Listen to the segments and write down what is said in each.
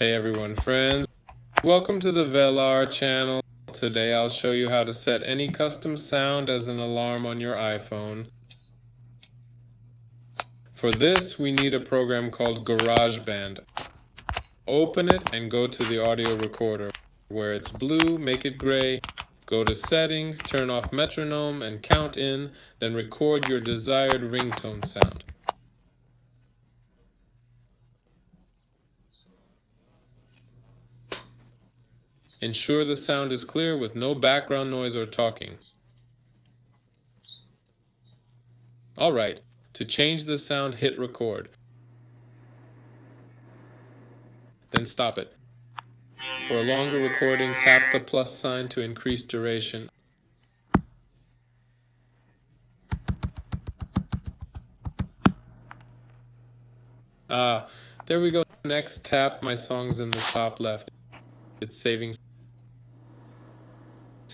Hey everyone, friends. Welcome to the Velar channel. Today I'll show you how to set any custom sound as an alarm on your iPhone. For this, we need a program called GarageBand. Open it and go to the audio recorder. Where it's blue, make it gray. Go to settings, turn off metronome and count in, then record your desired ringtone sound. Ensure the sound is clear with no background noise or talking. Alright, to change the sound, hit record. Then stop it. For a longer recording, tap the plus sign to increase duration. There we go. Next, tap my songs in the top left. It's saving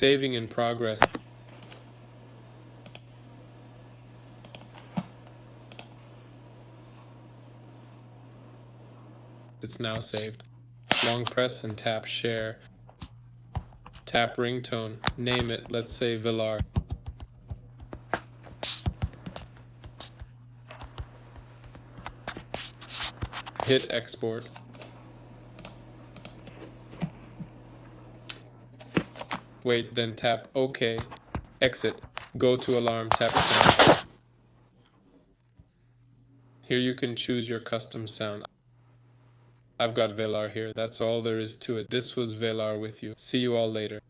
in progress. It's now saved. Long press and tap share. Tap ringtone. Name it. Let's say Velar. Hit export. Wait, then tap OK. Exit. Go to alarm, tap sound. Here you can choose your custom sound. I've got Velar here. That's all there is to it. This was Velar with you. See you all later.